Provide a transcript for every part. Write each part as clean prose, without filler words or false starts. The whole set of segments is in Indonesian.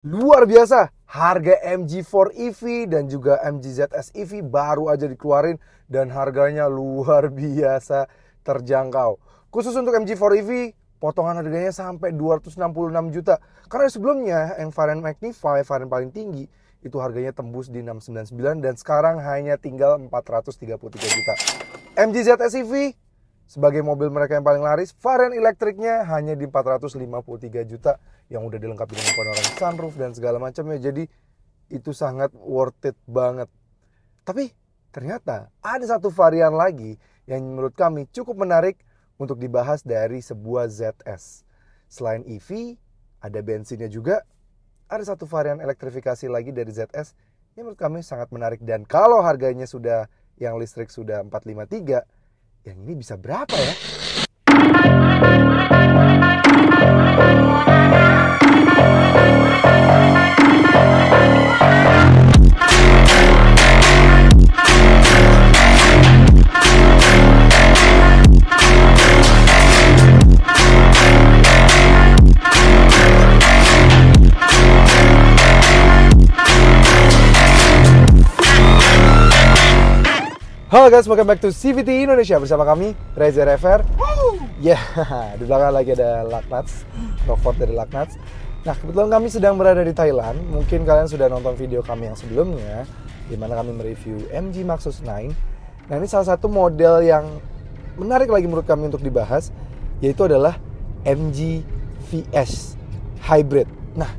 Luar biasa, harga MG4 EV dan juga MG ZS EV baru aja dikeluarin dan harganya luar biasa terjangkau. Khusus untuk MG4 EV, potongan harganya sampai 266 juta. Karena sebelumnya yang varian Magnify, varian paling tinggi, itu harganya tembus di 699 dan sekarang hanya tinggal 433 juta. MG ZS EV sebagai mobil mereka yang paling laris, varian elektriknya hanya di 453 juta yang udah dilengkapi dengan panoramic sunroof dan segala macamnya. Jadi itu sangat worth it banget. Tapi ternyata ada satu varian lagi yang menurut kami cukup menarik untuk dibahas dari sebuah ZS. Selain EV, ada bensinnya juga. Ada satu varian elektrifikasi lagi dari ZS yang menurut kami sangat menarik. Dan kalau harganya sudah yang listrik sudah 453, yang ini bisa berapa ya? Halo guys, welcome back to CVT Indonesia bersama kami, Reza Rever. Ya, di belakang lagi ada Lucknuts, Rockford dari Lucknuts. Nah, kebetulan kami sedang berada di Thailand. Mungkin kalian sudah nonton video kami yang sebelumnya, di mana kami mereview MG Maxus 9. Nah, ini salah satu model yang menarik lagi menurut kami untuk dibahas, yaitu adalah MG VS Hybrid. Nah,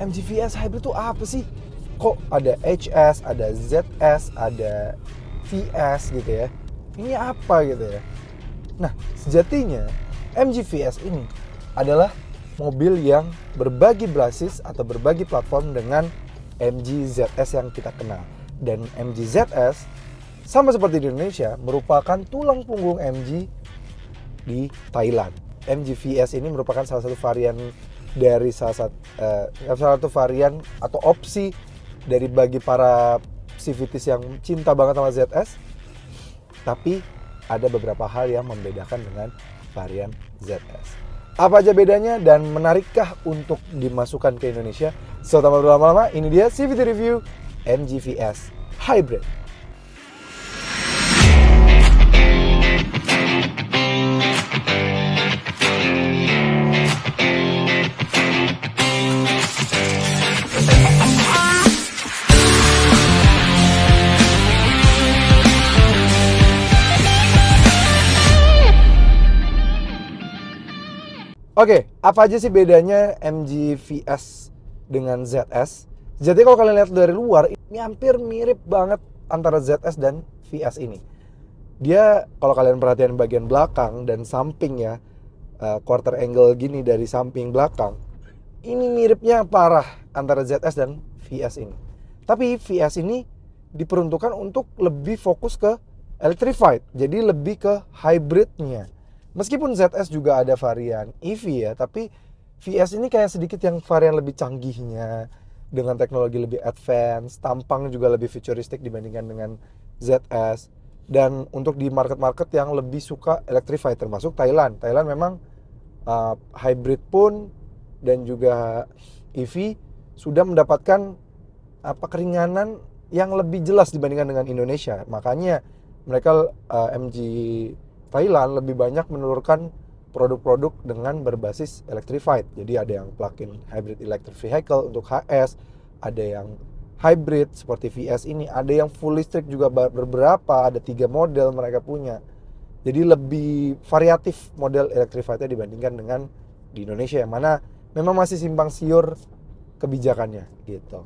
MG VS Hybrid itu apa sih? Kok ada HS, ada ZS, ada VS gitu ya. Ini apa gitu ya. Nah, sejatinya MG VS ini adalah mobil yang berbagi basis atau berbagi platform dengan MG ZS yang kita kenal. Dan MG ZS sama seperti di Indonesia merupakan tulang punggung MG di Thailand. MG VS ini merupakan salah satu varian dari salah satu varian atau opsi dari bagi para CVTs yang cinta banget sama ZS. Tapi ada beberapa hal yang membedakan dengan varian ZS. Apa aja bedanya dan menarikkah untuk dimasukkan ke Indonesia? So, tanpa berlama-lama, ini dia CVT Review MG VS Hybrid. Oke, apa aja sih bedanya MG VS dengan ZS? Jadi kalau kalian lihat dari luar, ini hampir mirip banget antara ZS dan VS ini. Dia, kalau kalian perhatian bagian belakang dan samping ya, quarter angle gini dari samping belakang, ini miripnya parah antara ZS dan VS ini. Tapi VS ini diperuntukkan untuk lebih fokus ke electrified, jadi lebih ke hybridnya. Meskipun ZS juga ada varian EV ya, tapi VS ini kayak sedikit yang varian lebih canggihnya, dengan teknologi lebih advance, tampang juga lebih futuristik dibandingkan dengan ZS. Dan untuk di market-market yang lebih suka electrified, termasuk Thailand. Thailand memang hybrid pun dan juga EV sudah mendapatkan keringanan yang lebih jelas dibandingkan dengan Indonesia. Makanya mereka MG Thailand lebih banyak menelurkan produk-produk dengan berbasis electrified. Jadi ada yang plug-in hybrid electric vehicle untuk HS, ada yang hybrid seperti VS ini, ada yang full listrik juga beberapa, ada 3 model mereka punya. Jadi lebih variatif model electrified-nya dibandingkan dengan di Indonesia yang mana memang masih simpang siur kebijakannya gitu.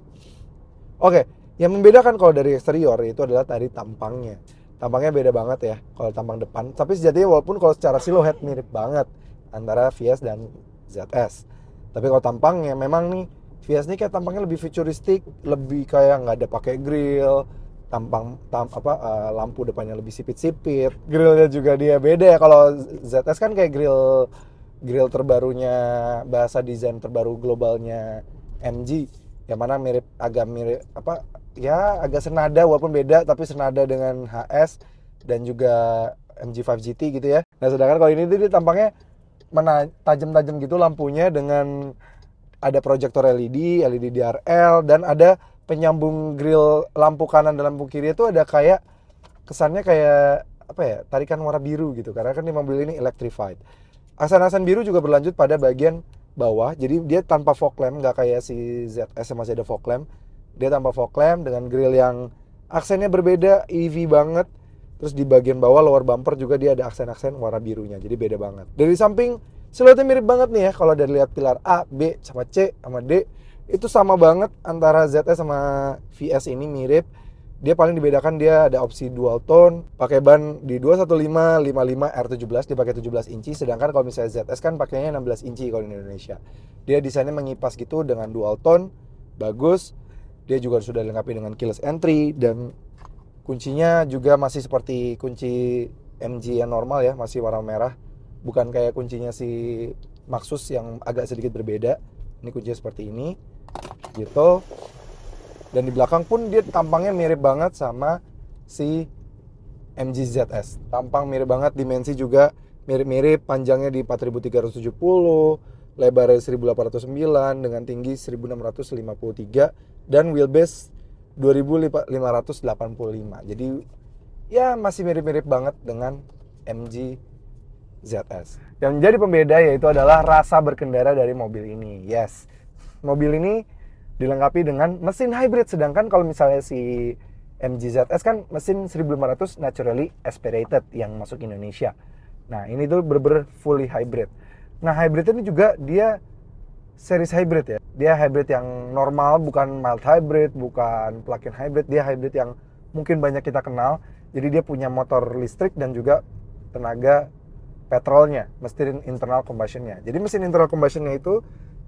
Oke, yang membedakan kalau dari eksterior itu adalah tadi tampangnya. Tampangnya beda banget ya kalau tampang depan. Tapi sejatinya walaupun kalau secara siluet mirip banget antara VS dan ZS. Tapi kalau tampangnya memang nih VS ini kayak tampangnya lebih futuristik, lebih kayak nggak ada pakai grill, lampu depannya lebih sipit-sipit. Grillnya juga dia beda ya. Kalau ZS kan kayak grill terbarunya, bahasa desain terbaru globalnya MG, yang mana agak mirip agak senada walaupun beda, tapi senada dengan HS dan juga MG5 GT gitu ya. Nah, sedangkan kalau ini tuh dia tampaknya tajam-tajam gitu lampunya dengan ada proyektor LED, LED DRL, dan ada penyambung grill lampu kanan dan lampu kiri itu ada kayak kesannya kayak apa ya, tarikan warna biru gitu, karena kan di mobil ini electrified. Aksen-aksen biru juga berlanjut pada bagian bawah, jadi dia tanpa fog lamp, nggak kayak si ZS yang masih ada fog lamp. Dia tanpa fog lamp dengan grill yang aksennya berbeda, EV banget. Terus di bagian bawah lower bumper juga dia ada aksen-aksen warna birunya, jadi beda banget. Dari samping siluetnya mirip banget nih ya, kalau dari lihat pilar A, B, sama C, sama D itu sama banget antara ZS sama VS ini mirip. Dia paling dibedakan dia ada opsi dual tone, pakai ban di 215/55 R17, dia pakai 17 inci, sedangkan kalau misalnya ZS kan pakainya 16 inci kalau di Indonesia. Dia desainnya mengipas gitu dengan dual tone, bagus. Dia juga sudah dilengkapi dengan keyless entry dan kuncinya juga masih seperti kunci MG yang normal ya, masih warna merah. Bukan kayak kuncinya si Maxus yang agak sedikit berbeda. Ini kuncinya seperti ini gitu. Dan di belakang pun dia tampangnya mirip banget sama si MG ZS. Tampang mirip banget, dimensi juga mirip-mirip, panjangnya di 4370, lebarnya 1809 dengan tinggi 1653 dan wheelbase 2585. Jadi ya masih mirip-mirip banget dengan MG ZS. Yang menjadi pembeda yaitu adalah rasa berkendara dari mobil ini. Yes, mobil ini dilengkapi dengan mesin hybrid, sedangkan kalau misalnya si MG ZS kan mesin 1500 naturally aspirated yang masuk Indonesia. Nah ini tuh bener-bener fully hybrid. Nah hybrid ini juga dia series hybrid ya. Dia hybrid yang normal, bukan mild hybrid, bukan plug-in hybrid. Dia hybrid yang mungkin banyak kita kenal. Jadi dia punya motor listrik dan juga tenaga petrolnya, mesin internal combustionnya. Jadi mesin internal combustionnya itu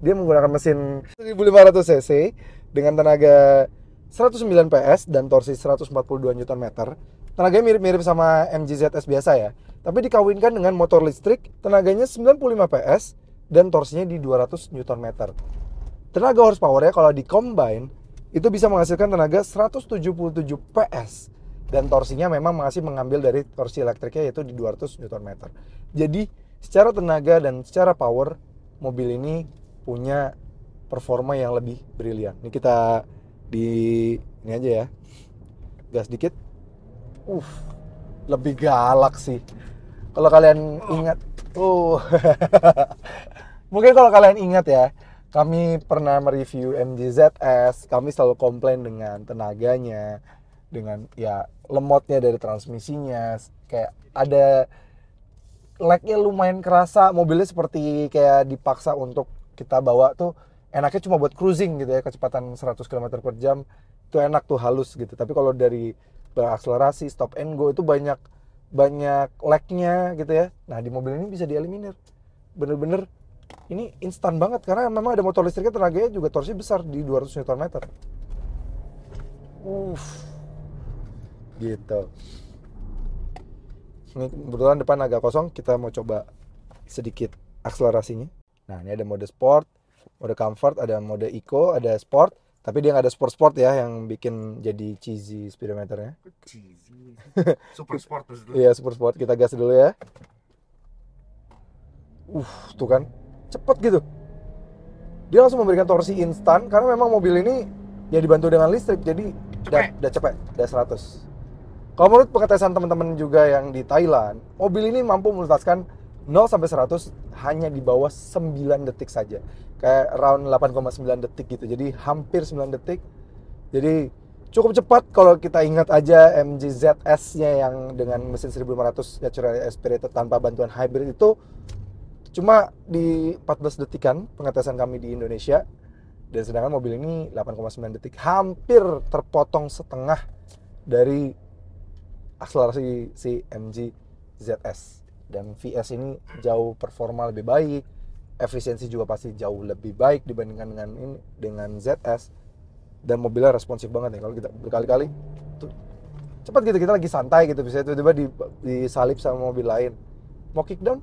dia menggunakan mesin 1500 cc dengan tenaga 109 PS dan torsi 142 Nm. Tenaganya mirip-mirip sama MG ZS biasa ya. Tapi dikawinkan dengan motor listrik, tenaganya 95 PS dan torsinya di 200 Nm. Tenaga horsepower-nya kalau di-combine itu bisa menghasilkan tenaga 177 PS dan torsinya memang masih mengambil dari torsi elektriknya yaitu di 200 Nm. Jadi secara tenaga dan secara power mobil ini punya performa yang lebih brilian. Ini kita ini aja ya. Gas dikit. Lebih galak sih. Kalau kalian ingat, mungkin kalau kalian ingat ya, kami pernah mereview MG ZS, kami selalu komplain dengan tenaganya, dengan ya lemotnya dari transmisinya, kayak ada lag-nya lumayan kerasa, mobilnya seperti kayak dipaksa untuk kita bawa tuh enaknya cuma buat cruising gitu ya, kecepatan 100 km per jam itu enak tuh, halus gitu. Tapi kalau dari berakselerasi, stop and go itu banyak lag-nya gitu ya. Nah di mobil ini bisa dieliminir, bener-bener ini instan banget karena memang ada motor listriknya, tenaganya juga torsi besar di 200 Nm. Gitu. Ini kebetulan depan agak kosong, kita mau coba sedikit akselerasinya. Nah ini ada mode sport, mode comfort, ada mode eco, ada sport. Tapi dia nggak ada sport ya, yang bikin jadi cheesy speedometernya. Cheesy. Super sport dulu. Iya super sport, kita gas dulu ya. Tuh kan, cepet gitu. Dia langsung memberikan torsi instan karena memang mobil ini ya dibantu dengan listrik, jadi udah cepet, udah 100. Kalau menurut pengetesan teman-teman juga yang di Thailand, mobil ini mampu melutaskan 0-100 hanya di bawah 9 detik saja. Kayak around 8,9 detik gitu. Jadi hampir 9 detik. Jadi cukup cepat kalau kita ingat aja MG ZS-nya yang dengan mesin 1500 naturally aspirated tanpa bantuan hybrid itu cuma di 14 detikan pengetesan kami di Indonesia. Dan sedangkan mobil ini 8,9 detik. Hampir terpotong setengah dari akselerasi si MG ZS. Dan VS ini jauh performa lebih baik, efisiensi juga pasti jauh lebih baik dibandingkan dengan ZS, dan mobilnya responsif banget nih. Kalau kita berkali-kali tuh cepat gitu, kita lagi santai gitu, bisa tiba-tiba disalip sama mobil lain, mau kick down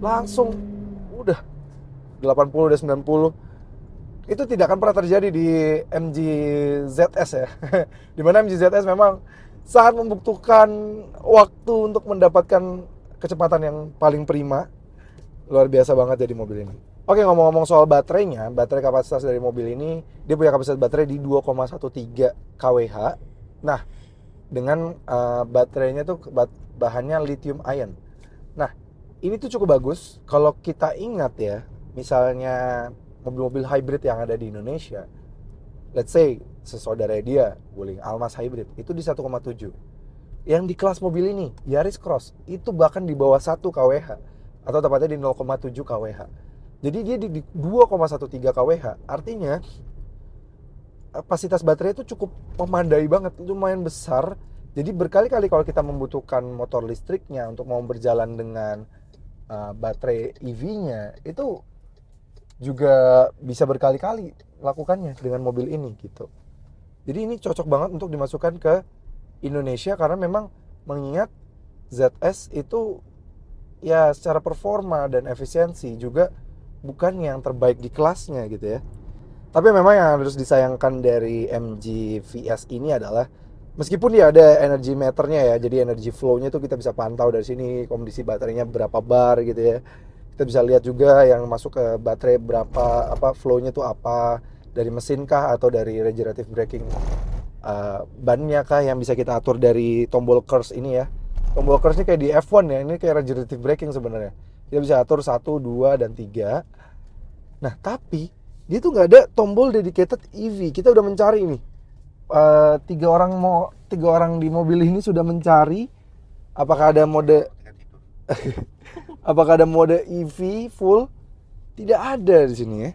langsung udah 80 udah 90. Itu tidak akan pernah terjadi di MG ZS ya. Dimana MG ZS memang sangat membutuhkan waktu untuk mendapatkan kecepatan yang paling prima. Luar biasa banget jadi mobil ini. Oke, ngomong-ngomong soal baterainya, baterai kapasitas dari mobil ini, dia punya kapasitas baterai di 2,13 kWh. Nah, dengan baterainya tuh bahannya lithium ion. Nah, ini tuh cukup bagus kalau kita ingat ya, misalnya mobil-mobil hybrid yang ada di Indonesia, let's say sesaudara dia, Wuling Almas Hybrid, itu di 1,7. Yang di kelas mobil ini, Yaris Cross, itu bahkan di bawah 1 kWh, atau tepatnya di 0,7 kWh. Jadi dia di 2,13 kWh, artinya kapasitas baterai itu cukup memadai banget, lumayan besar. Jadi berkali-kali kalau kita membutuhkan motor listriknya untuk mau berjalan dengan baterai EV-nya, itu juga bisa berkali-kali lakukannya dengan mobil ini gitu. Jadi ini cocok banget untuk dimasukkan ke Indonesia karena memang mengingat ZS itu ya secara performa dan efisiensi juga bukan yang terbaik di kelasnya gitu ya. Tapi memang yang harus disayangkan dari MG VS ini adalah meskipun dia ada energy meternya ya, jadi energy flow-nya tuh kita bisa pantau dari sini, kondisi baterainya berapa bar gitu ya. Kita bisa lihat juga yang masuk ke baterai berapa, flow-nya tuh apa, dari mesin kah atau dari regenerative braking, bannya kah yang bisa kita atur dari tombol curse ini ya. Tombol curse ini kayak di F1 ya, ini kayak regenerative braking sebenarnya. Kita bisa atur 1, 2, dan 3. Nah tapi dia tuh nggak ada tombol dedicated EV. Kita udah mencari nih, tiga orang di mobil ini sudah mencari apakah ada mode apakah ada mode EV full. Tidak ada di sini ya,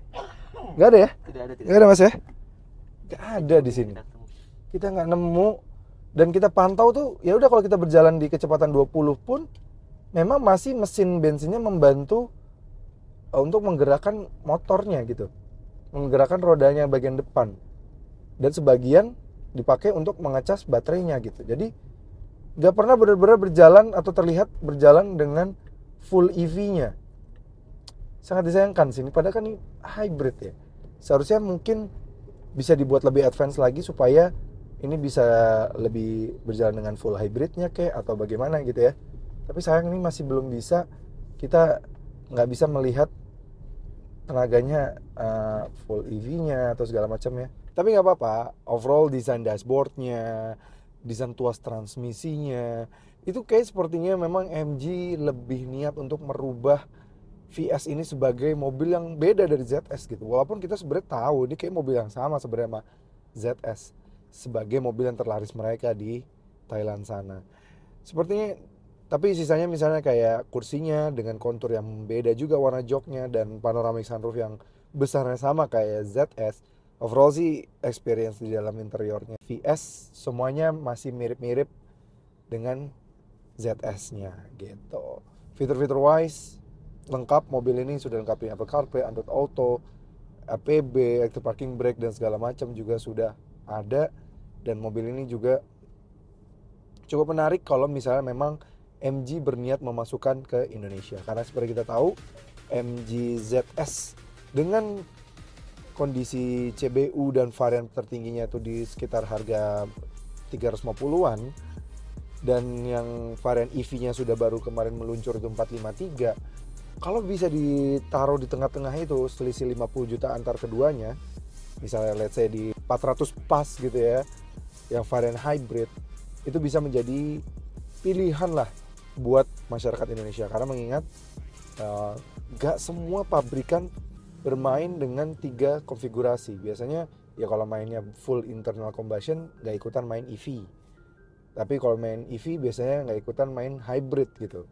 nggak ada ya, nggak ada mas ya, nggak ada di sini. Kita nggak nemu dan kita pantau tuh ya udah kalau kita berjalan di kecepatan 20 pun memang masih mesin bensinnya membantu untuk menggerakkan motornya gitu, menggerakkan rodanya bagian depan, dan sebagian dipakai untuk mengecas baterainya gitu. Jadi nggak pernah benar-benar berjalan atau terlihat berjalan dengan full EV-nya. Sangat disayangkan sini, padahal kan ini hybrid ya. Seharusnya mungkin bisa dibuat lebih advance lagi supaya ini bisa lebih berjalan dengan full hybridnya kayak atau bagaimana gitu ya. Tapi sayang ini masih belum bisa, kita nggak bisa melihat tenaganya full EV-nya atau segala macamnya. Tapi nggak apa-apa, overall desain dashboardnya, desain tuas transmisinya, itu kayak sepertinya memang MG lebih niat untuk merubah VS ini sebagai mobil yang beda dari ZS gitu. Walaupun kita sebenarnya tahu ini kayak mobil yang sama sebenarnya sama ZS, sebagai mobil yang terlaris mereka di Thailand sana. Sepertinya, tapi sisanya misalnya kayak kursinya dengan kontur yang beda juga warna joknya, dan panoramic sunroof yang besarnya sama kayak ZS. Overall sih experience di dalam interiornya VS semuanya masih mirip-mirip dengan ZS-nya gitu. Fitur-fitur wise lengkap, mobil ini sudah lengkap di Apple CarPlay, Android Auto, APB, active parking brake dan segala macam juga sudah ada. Dan mobil ini juga cukup menarik kalau misalnya memang MG berniat memasukkan ke Indonesia, karena seperti kita tahu MG ZS dengan kondisi CBU dan varian tertingginya itu di sekitar harga 350-an, dan yang varian EV-nya sudah baru kemarin meluncur itu 453. Kalau bisa ditaruh di tengah-tengah itu selisih 50 juta antar keduanya, misalnya let's say di 400 pas gitu ya, yang varian hybrid, itu bisa menjadi pilihan lah buat masyarakat Indonesia. Karena mengingat gak semua pabrikan bermain dengan 3 konfigurasi. Biasanya ya kalau mainnya full internal combustion gak ikutan main EV. Tapi kalau main EV biasanya gak ikutan main hybrid gitu.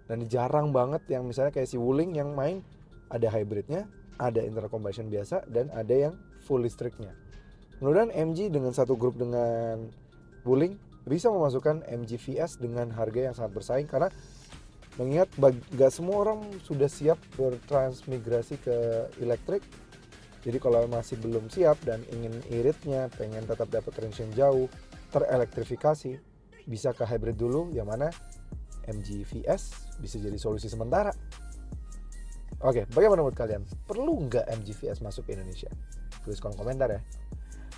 Dan jarang banget yang misalnya kayak si Wuling yang main ada hybridnya, ada internal combustion biasa, dan ada yang full listriknya. Mudah-mudahan MG dengan satu grup dengan Wuling bisa memasukkan MG VS dengan harga yang sangat bersaing, karena mengingat gak semua orang sudah siap bertransmigrasi ke elektrik. Jadi kalau masih belum siap dan ingin iritnya, pengen tetap dapat range yang jauh, terelektrifikasi, bisa ke hybrid dulu, yang mana MG VS bisa jadi solusi sementara. Oke, bagaimana menurut kalian? Perlu nggak MG VS masuk ke Indonesia? Tulis kolom komentar ya.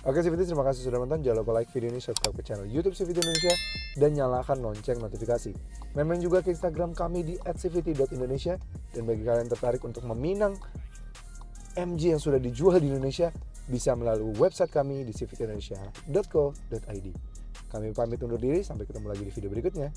Oke CVT, terima kasih sudah nonton. Jangan lupa like video ini, subscribe ke channel YouTube CVT Indonesia, dan nyalakan lonceng notifikasi. Main juga ke Instagram kami di @cvt.indonesia. Dan bagi kalian tertarik untuk meminang MG yang sudah dijual di Indonesia bisa melalui website kami di civicindonesia.co.id. Kami pamit undur diri, sampai ketemu lagi di video berikutnya.